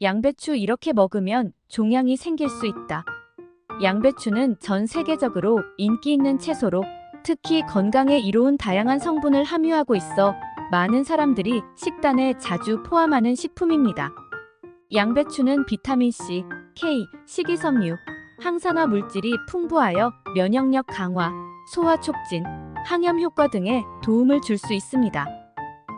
양배추 이렇게 먹으면 종양이 생길 수 있다. 양배추는 전 세계적으로 인기 있는 채소로 특히 건강에 이로운 다양한 성분을 함유하고 있어 많은 사람들이 식단에 자주 포함하는 식품입니다. 양배추는 비타민C, K, 식이섬유, 항산화 물질이 풍부하여 면역력 강화, 소화 촉진, 항염 효과 등에 도움을 줄 수 있습니다.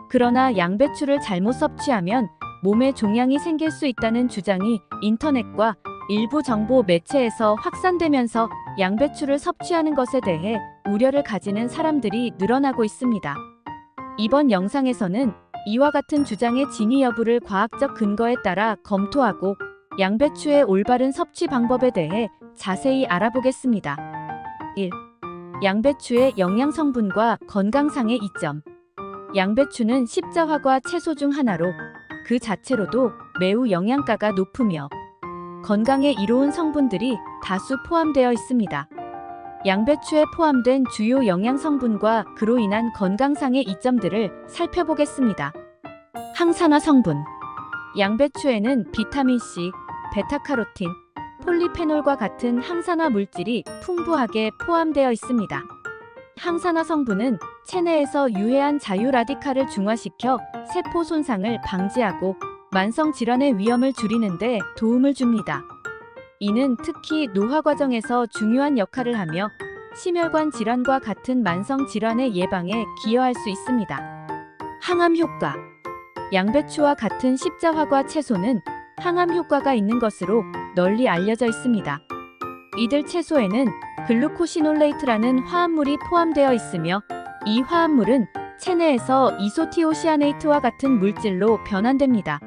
그러나 양배추를 잘못 섭취하면 몸에 종양이 생길 수 있다는 주장이 인터넷과 일부 정보 매체에서 확산되면서 양배추를 섭취하는 것에 대해 우려를 가지는 사람들이 늘어나고 있습니다. 이번 영상에서는 이와 같은 주장의 진위 여부를 과학적 근거에 따라 검토하고 양배추의 올바른 섭취 방법에 대해 자세히 알아보겠습니다. 1. 양배추의 영양 성분과 건강상의 이점. 양배추는 십자화과 채소 중 하나로 그 자체로도 매우 영양가가 높으며 건강에 이로운 성분들이 다수 포함되어 있습니다. 양배추에 포함된 주요 영양 성분과 그로 인한 건강상의 이점들을 살펴보겠습니다. 항산화 성분. 양배추에는 비타민C, 베타카로틴, 폴리페놀과 같은 항산화 물질이 풍부하게 포함되어 있습니다. 항산화 성분은 체내에서 유해한 자유 라디칼을 중화시켜 세포 손상을 방지하고 만성 질환의 위험을 줄이는 데 도움을 줍니다. 이는 특히 노화 과정에서 중요한 역할을 하며 심혈관 질환과 같은 만성 질환의 예방에 기여할 수 있습니다. 항암 효과. 양배추와 같은 십자화과 채소는 항암 효과가 있는 것으로 널리 알려져 있습니다. 이들 채소에는 글루코시놀레이트라는 화합물이 포함되어 있으며 이 화합물은 체내에서 이소티오시아네이트와 같은 물질로 변환됩니다.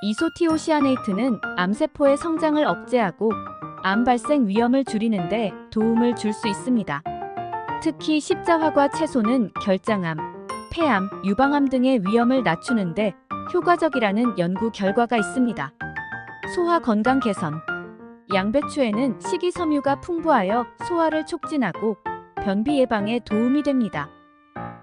이소티오시아네이트는 암세포의 성장을 억제하고 암 발생 위험을 줄이는 데 도움을 줄 수 있습니다. 특히 십자화과 채소는 결장암, 폐암, 유방암 등의 위험을 낮추는 데 효과적이라는 연구 결과가 있습니다. 소화 건강 개선. 양배추에는 식이섬유가 풍부하여 소화를 촉진하고 변비 예방에 도움이 됩니다.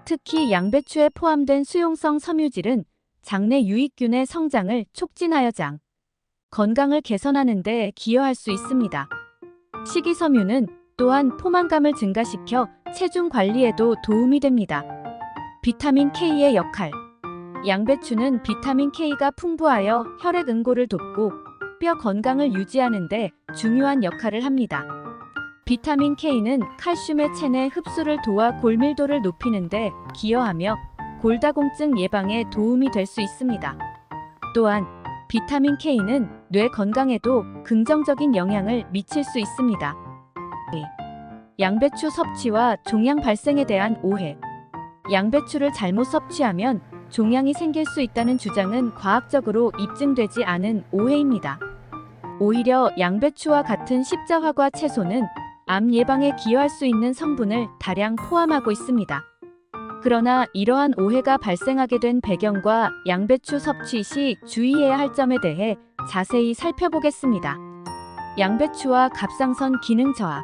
특히 양배추에 포함된 수용성 섬유질은 장내 유익균의 성장을 촉진하여 장 건강을 개선하는 데 기여할 수 있습니다. 식이섬유는 또한 포만감을 증가시켜 체중 관리에도 도움이 됩니다. 비타민 K의 역할. 양배추는 비타민 K가 풍부하여 혈액 응고를 돕고 뼈 건강을 유지하는 데 중요한 역할을 합니다. 비타민 K는 칼슘의 체내 흡수를 도와 골밀도를 높이는 데 기여하며 골다공증 예방에 도움이 될 수 있습니다. 또한 비타민 K는 뇌 건강에도 긍정적인 영향을 미칠 수 있습니다. 양배추 섭취와 종양 발생에 대한 오해. 양배추를 잘못 섭취하면 종양이 생길 수 있다는 주장은 과학적으로 입증되지 않은 오해입니다. 오히려 양배추와 같은 십자화과 채소는 암 예방에 기여할 수 있는 성분을 다량 포함하고 있습니다. 그러나 이러한 오해가 발생하게 된 배경과 양배추 섭취 시 주의해야 할 점에 대해 자세히 살펴보겠습니다. 양배추와 갑상선 기능 저하.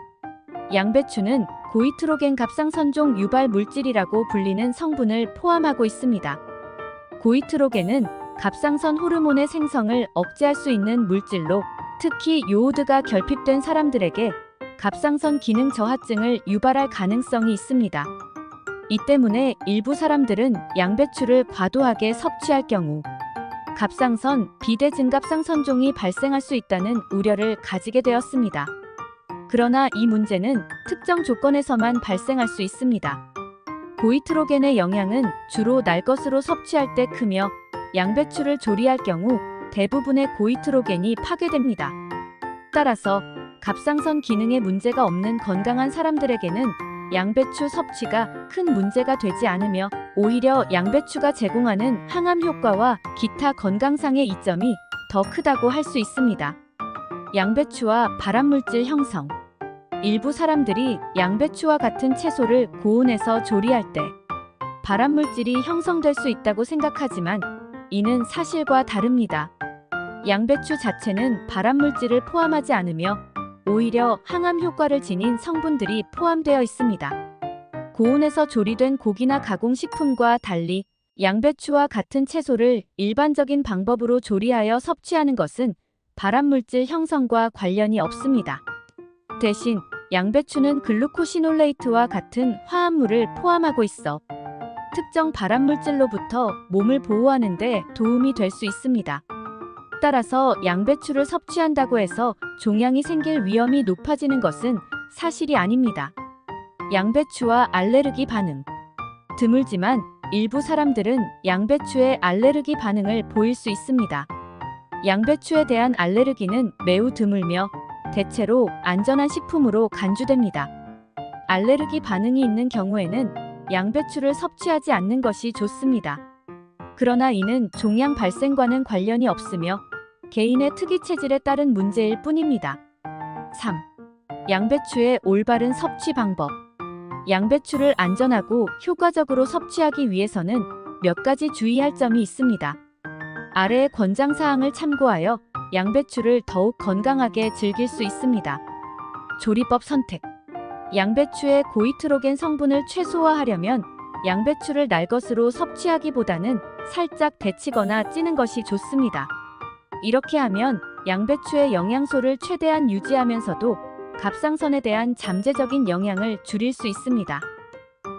양배추는 고이트로겐 갑상선종 유발 물질이라고 불리는 성분을 포함하고 있습니다. 고이트로겐은 갑상선 호르몬의 생성을 억제할 수 있는 물질로 특히 요오드가 결핍된 사람들에게 갑상선 기능 저하증을 유발할 가능성이 있습니다. 이 때문에 일부 사람들은 양배추를 과도하게 섭취할 경우 갑상선 비대증갑상선종이 발생할 수 있다는 우려를 가지게 되었습니다. 그러나 이 문제는 특정 조건에서만 발생할 수 있습니다. 고이트로겐의 영향은 주로 날 것으로 섭취할 때 크며 양배추를 조리할 경우 대부분의 고이트로겐이 파괴됩니다. 따라서 갑상선 기능에 문제가 없는 건강한 사람들에게는 양배추 섭취가 큰 문제가 되지 않으며 오히려 양배추가 제공하는 항암 효과와 기타 건강상의 이점이 더 크다고 할 수 있습니다. 양배추와 발암물질 형성. 일부 사람들이 양배추와 같은 채소를 고온에서 조리할 때 발암물질이 형성될 수 있다고 생각하지만 이는 사실과 다릅니다. 양배추 자체는 발암물질을 포함하지 않으며 오히려 항암 효과를 지닌 성분들이 포함되어 있습니다. 고온에서 조리된 고기나 가공식품과 달리 양배추와 같은 채소를 일반적인 방법으로 조리하여 섭취하는 것은 발암물질 형성과 관련이 없습니다. 대신 양배추는 글루코시놀레이트와 같은 화합물을 포함하고 있어 특정 발암물질로부터 몸을 보호하는 데 도움이 될 수 있습니다. 따라서 양배추를 섭취한다고 해서 종양이 생길 위험이 높아지는 것은 사실이 아닙니다. 양배추와 알레르기 반응. 드물지만 일부 사람들은 양배추에 알레르기 반응을 보일 수 있습니다. 양배추에 대한 알레르기는 매우 드물며 대체로 안전한 식품으로 간주됩니다. 알레르기 반응이 있는 경우에는 양배추를 섭취하지 않는 것이 좋습니다. 그러나 이는 종양 발생과는 관련이 없으며 개인의 특이 체질에 따른 문제일 뿐입니다. 3. 양배추의 올바른 섭취 방법. 양배추를 안전하고 효과적으로 섭취하기 위해서는 몇 가지 주의할 점이 있습니다. 아래의 권장사항을 참고하여 양배추를 더욱 건강하게 즐길 수 있습니다. 조리법 선택. 양배추의 고이트로겐 성분을 최소화하려면 양배추를 날것으로 섭취하기보다는 살짝 데치거나 찌는 것이 좋습니다. 이렇게 하면 양배추의 영양소를 최대한 유지하면서도 갑상선에 대한 잠재적인 영향을 줄일 수 있습니다.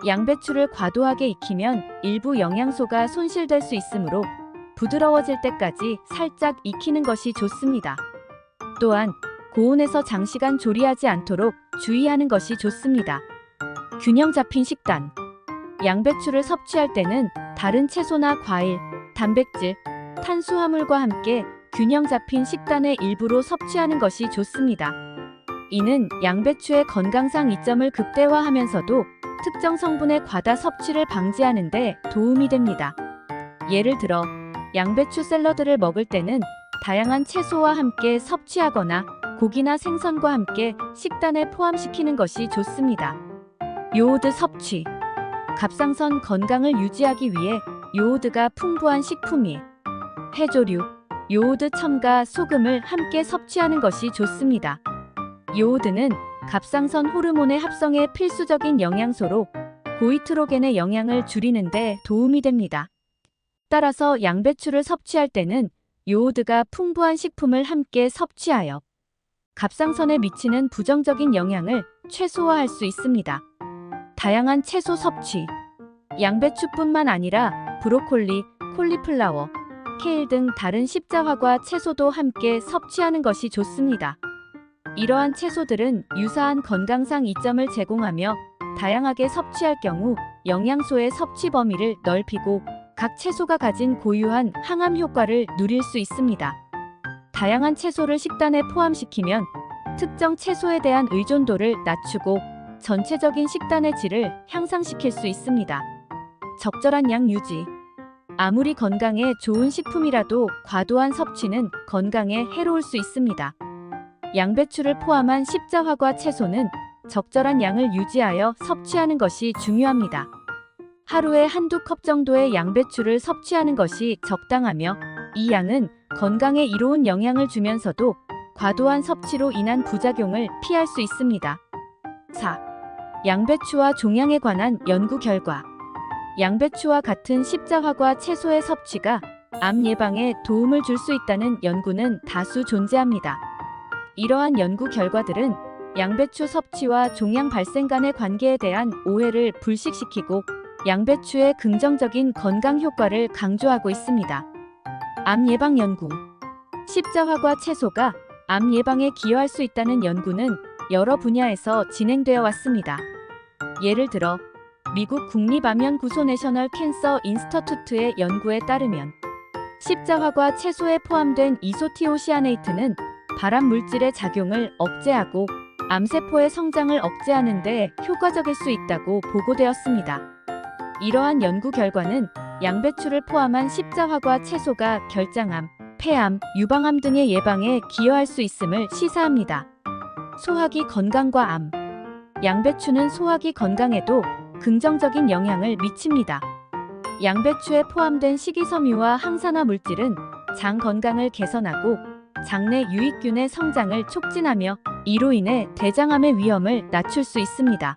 양배추를 과도하게 익히면 일부 영양소가 손실될 수 있으므로 부드러워질 때까지 살짝 익히는 것이 좋습니다. 또한 고온에서 장시간 조리하지 않도록 주의하는 것이 좋습니다. 균형 잡힌 식단. 양배추를 섭취할 때는 다른 채소나 과일, 단백질, 탄수화물과 함께 균형 잡힌 식단의 일부로 섭취하는 것이 좋습니다. 이는 양배추의 건강상 이점을 극대화하면서도 특정 성분의 과다 섭취를 방지하는 데 도움이 됩니다. 예를 들어 양배추 샐러드를 먹을 때는 다양한 채소와 함께 섭취하거나 고기나 생선과 함께 식단에 포함시키는 것이 좋습니다. 요오드 섭취. 갑상선 건강을 유지하기 위해 요오드가 풍부한 식품이 해조류, 요오드 첨가 소금을 함께 섭취하는 것이 좋습니다. 요오드는 갑상선 호르몬의 합성에 필수적인 영양소로 고이트로겐의 영향을 줄이는 데 도움이 됩니다. 따라서 양배추를 섭취할 때는 요오드가 풍부한 식품을 함께 섭취하여 갑상선에 미치는 부정적인 영향을 최소화할 수 있습니다. 다양한 채소 섭취. 양배추뿐만 아니라 브로콜리, 콜리플라워, 케일 등 다른 십자화과 채소도 함께 섭취하는 것이 좋습니다. 이러한 채소들은 유사한 건강상 이점을 제공하며 다양하게 섭취할 경우 영양소의 섭취 범위를 넓히고 각 채소가 가진 고유한 항암 효과를 누릴 수 있습니다. 다양한 채소를 식단에 포함시키면 특정 채소에 대한 의존도를 낮추고 전체적인 식단의 질을 향상시킬 수 있습니다. 적절한 양 유지. 아무리 건강에 좋은 식품이라도 과도한 섭취는 건강에 해로울 수 있습니다. 양배추를 포함한 십자화과 채소는 적절한 양을 유지하여 섭취하는 것이 중요합니다. 하루에 한두 컵 정도의 양배추를 섭취하는 것이 적당하며 이 양은 건강에 이로운 영향을 주면서도 과도한 섭취로 인한 부작용을 피할 수 있습니다. 4. 양배추와 종양에 관한 연구 결과. 양배추와 같은 십자화과 채소의 섭취가 암 예방에 도움을 줄 수 있다는 연구는 다수 존재합니다. 이러한 연구 결과들은 양배추 섭취와 종양 발생 간의 관계에 대한 오해를 불식시키고 양배추의 긍정적인 건강 효과를 강조하고 있습니다. 암 예방 연구. 십자화과 채소가 암 예방에 기여할 수 있다는 연구는 여러 분야에서 진행되어 왔습니다. 예를 들어 미국 국립암연구소 내셔널 캔서 인스터튜트의 연구에 따르면 십자화과 채소에 포함된 이소티오시아네이트는 발암 물질의 작용을 억제하고 암세포의 성장을 억제하는 데 효과적일 수 있다고 보고되었습니다. 이러한 연구 결과는 양배추를 포함한 십자화과 채소가 결장암, 폐암, 유방암 등의 예방에 기여할 수 있음을 시사합니다. 소화기 건강과 암. 양배추는 소화기 건강에도 긍정적인 영향을 미칩니다. 양배추에 포함된 식이섬유와 항산화 물질은 장 건강을 개선하고 장내 유익균의 성장을 촉진하며 이로 인해 대장암의 위험을 낮출 수 있습니다.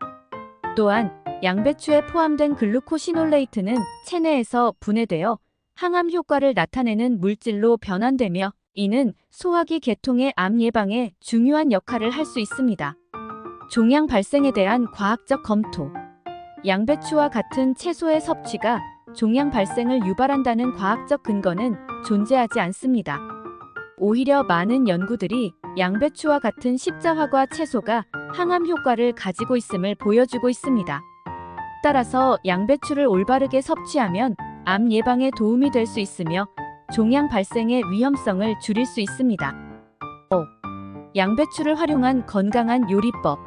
또한 양배추에 포함된 글루코시놀레이트는 체내에서 분해되어 항암 효과를 나타내는 물질로 변환되며 이는 소화기 계통의 암 예방에 중요한 역할을 할 수 있습니다. 종양 발생에 대한 과학적 검토. 양배추와 같은 채소의 섭취가 종양 발생을 유발한다는 과학적 근거는 존재하지 않습니다. 오히려 많은 연구들이 양배추와 같은 십자화과 채소가 항암 효과를 가지고 있음을 보여주고 있습니다. 따라서 양배추를 올바르게 섭취하면 암 예방에 도움이 될 수 있으며 종양 발생의 위험성을 줄일 수 있습니다. 5. 양배추를 활용한 건강한 요리법.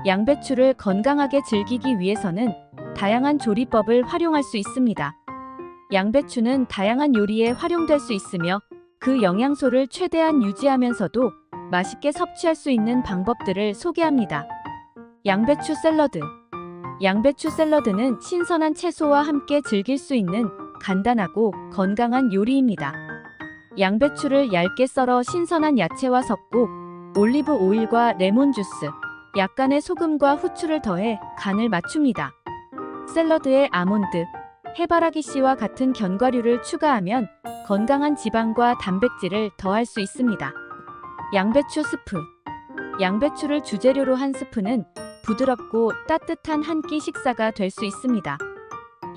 양배추를 건강하게 즐기기 위해서는 다양한 조리법을 활용할 수 있습니다. 양배추는 다양한 요리에 활용될 수 있으며 그 영양소를 최대한 유지하면서도 맛있게 섭취할 수 있는 방법들을 소개합니다. 양배추 샐러드. 양배추 샐러드는 신선한 채소와 함께 즐길 수 있는 간단하고 건강한 요리입니다. 양배추를 얇게 썰어 신선한 야채와 섞고 올리브 오일과 레몬 주스, 약간의 소금과 후추를 더해 간을 맞춥니다. 샐러드에 아몬드, 해바라기 씨와 같은 견과류를 추가하면 건강한 지방과 단백질을 더할 수 있습니다. 양배추 스프. 양배추를 주재료로 한 스프는 부드럽고 따뜻한 한 끼 식사가 될 수 있습니다.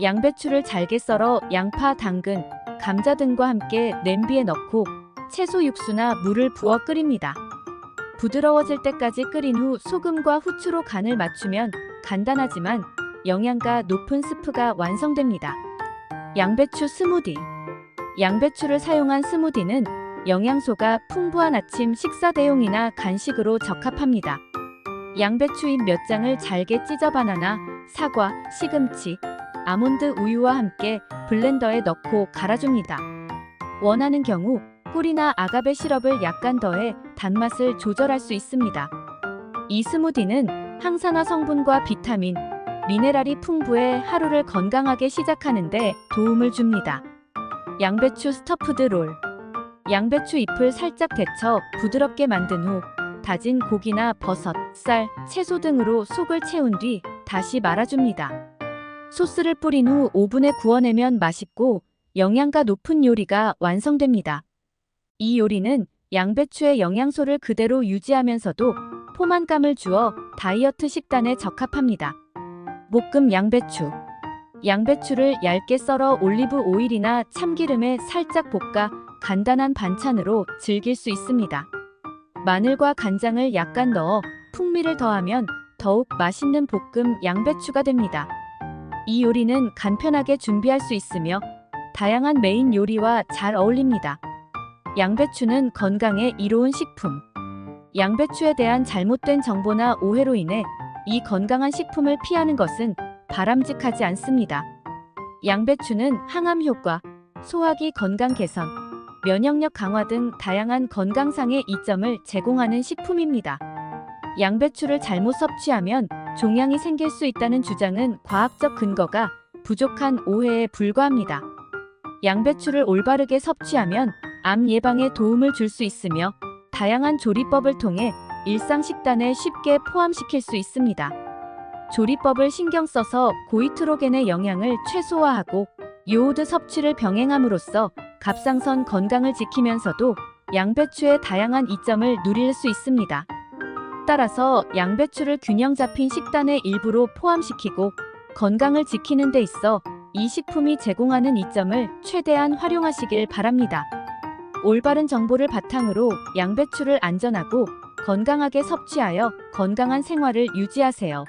양배추를 잘게 썰어 양파, 당근, 감자 등과 함께 냄비에 넣고 채소 육수나 물을 부어 끓입니다. 부드러워질 때까지 끓인 후 소금과 후추로 간을 맞추면 간단하지만 영양가 높은 스프가 완성됩니다. 양배추 스무디. 양배추를 사용한 스무디는 영양소가 풍부한 아침 식사 대용이나 간식으로 적합합니다. 양배추잎 몇 장을 잘게 찢어 바나나, 사과, 시금치, 아몬드 우유와 함께 블렌더에 넣고 갈아줍니다. 원하는 경우 꿀이나 아가베 시럽을 약간 더해 단맛을 조절할 수 있습니다. 이 스무디는 항산화 성분과 비타민, 미네랄이 풍부해 하루를 건강하게 시작하는데 도움을 줍니다. 양배추 스터프드 롤. 양배추 잎을 살짝 데쳐 부드럽게 만든 후 다진 고기나 버섯, 쌀, 채소 등으로 속을 채운 뒤 다시 말아줍니다. 소스를 뿌린 후 오븐에 구워내면 맛있고 영양가 높은 요리가 완성됩니다. 이 요리는 양배추의 영양소를 그대로 유지하면서도 포만감을 주어 다이어트 식단에 적합합니다. 볶음 양배추. 양배추를 얇게 썰어 올리브 오일이나 참기름에 살짝 볶아 간단한 반찬으로 즐길 수 있습니다. 마늘과 간장을 약간 넣어 풍미를 더하면 더욱 맛있는 볶음 양배추가 됩니다. 이 요리는 간편하게 준비할 수 있으며 다양한 메인 요리와 잘 어울립니다. 양배추는 건강에 이로운 식품. 양배추에 대한 잘못된 정보나 오해로 인해 이 건강한 식품을 피하는 것은 바람직하지 않습니다. 양배추는 항암 효과, 소화기 건강 개선, 면역력 강화 등 다양한 건강상의 이점을 제공하는 식품입니다. 양배추를 잘못 섭취하면 종양이 생길 수 있다는 주장은 과학적 근거가 부족한 오해에 불과합니다. 양배추를 올바르게 섭취하면 암 예방에 도움을 줄 수 있으며 다양한 조리법을 통해 일상 식단에 쉽게 포함시킬 수 있습니다. 조리법을 신경 써서 고이트로겐의 영향을 최소화하고 요오드 섭취를 병행함으로써 갑상선 건강을 지키면서도 양배추의 다양한 이점을 누릴 수 있습니다. 따라서 양배추를 균형 잡힌 식단의 일부로 포함시키고 건강을 지키는 데 있어 이 식품이 제공하는 이점을 최대한 활용하시길 바랍니다. 올바른 정보를 바탕으로 양배추를 안전하고 건강하게 섭취하여 건강한 생활을 유지하세요.